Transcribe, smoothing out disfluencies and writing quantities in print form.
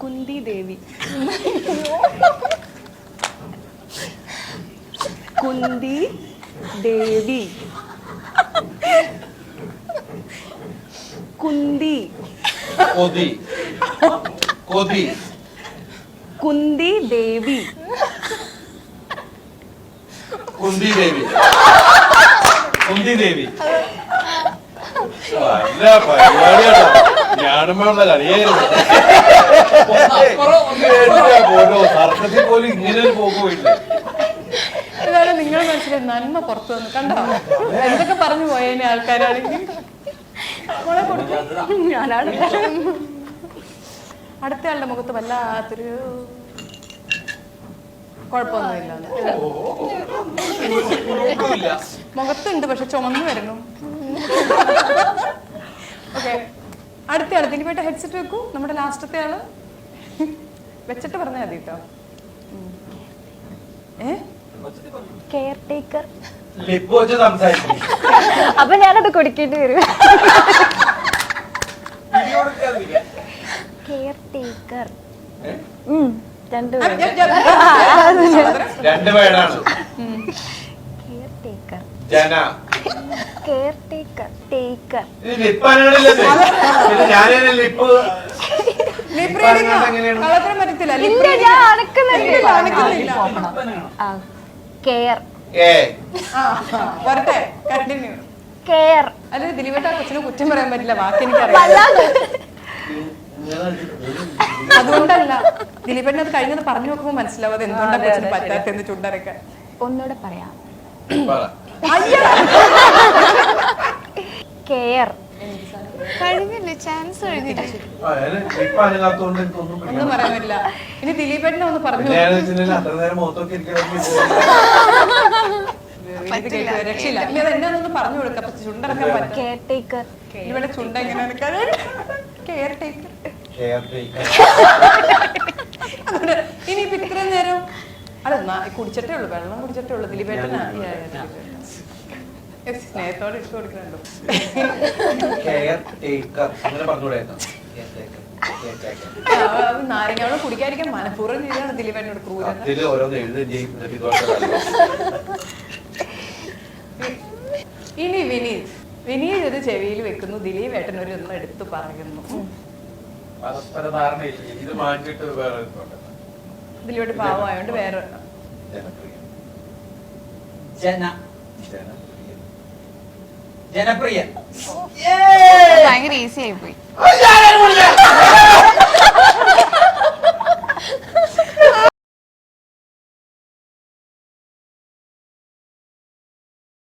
കുന്തി ദേവി. കുന്തി ദേവി. കുന്തി. കൊതി. കൊതി. കുന്തി ദേവി. കുന്തി ദേവി. കുന്തി ദേവി. നല്ല പരിപാടിയാണോ? ഞാനുമുള്ള കളിയായിരുന്നു. പോലോ സർക്കസിൽ പോലും ഇങ്ങനെ ഒരു പോകില്ല. ഇതാണ് നിങ്ങൾ മനസ്സിലെ നന്മ പുറത്തു വന്നു കണ്ടോ? എന്തൊക്കെ പറഞ്ഞു പോയതിനെ ആൾക്കാരാണെങ്കിൽ ഞാനാണ്. അടുത്ത ആളുടെ മുഖത്ത് വല്ലാത്തൊരു കുഴപ്പമൊന്നുമില്ല. മുഖത്തുണ്ട് പക്ഷെ ചുമന്നു വരുന്നു. ഓക്കെ, അടുത്ത ആള് ദിലീപേട്ട ഹെഡ്സെറ്റ് വെക്കൂ. നമ്മുടെ ലാസ്റ്റത്തെ ആള് വെച്ചിട്ട് പറഞ്ഞാൽ മതി കേട്ടോ. Caretaker. അപ്പൊ ഞാനത് കൊടുക്കേണ്ടി വരും. Caretaker. രണ്ടുപേരാണ്. Caretaker. ജന. Caretaker. ടേക്കർ. കെയർ. വരട്ടെ, കണ്ടിന്യൂ. കെയർ. അല്ല ദിലീപേട്ട കൊച്ചിനെ കുറ്റം പറയാൻ പറ്റില്ല, ബാക്കി എനിക്കറിയാം. അതുകൊണ്ടല്ല, ദിലീപേട്ടൻ അത് കഴിഞ്ഞത് പറഞ്ഞു നോക്കുമ്പോ മനസ്സിലാവും അത് എന്തുകൊണ്ടാണ് കൊച്ചിന് പറ്റാത്തെന്ന് ചുണ്ടരക്കാൻ. ഒന്നുകൂടെ പറയാം. കെയർ. കഴിഞ്ഞില്ലേ, ചാൻസ് കഴിഞ്ഞില്ലേ? ഒന്നും പറയാൻ പറ്റില്ല. ഇനി ദിലീപേട്ടനെ ഒന്ന് പറഞ്ഞു രക്ഷയില്ല. ഇനി അത് എന്നെ ഒന്ന് പറഞ്ഞു കൊടുക്കാം. ചുണ്ടറക്കാൻ പറ്റും. Care taker. ഇവിടെ ചുണ്ട എങ്ങനെ കെയർ ടേക്കർ. ഇനിയിപ്പോ ഇത്രയും നേരം അല്ല കുടിച്ചിട്ടേ ഉള്ളു, വെള്ളം കുടിച്ചിട്ടേ ഉള്ളു. ദിലീപേട്ടനാ സ്നേഹത്തോടെ ഇട്ട് കൊടുക്കുന്നുണ്ടോ? നാരങ്ങ കുടിക്കാതിരിക്കാൻ മനഃപൂർവ്വം ചെയ്താണ് ദിലീപേട്ടനോട് ക്രൂരത. ഇനി വിനീത്. വിനീത് ഇത് ചെവിയിൽ വെക്കുന്നു, ദിലീപേട്ടൻ ഒരു ഒന്നും എടുത്തു പറയുന്നു. ദിലീപേട്ടൻ പാവമായോണ്ട് വേറെ. ജനപ്രിയ. ഭയങ്കര ഈസി ആയി പോയി.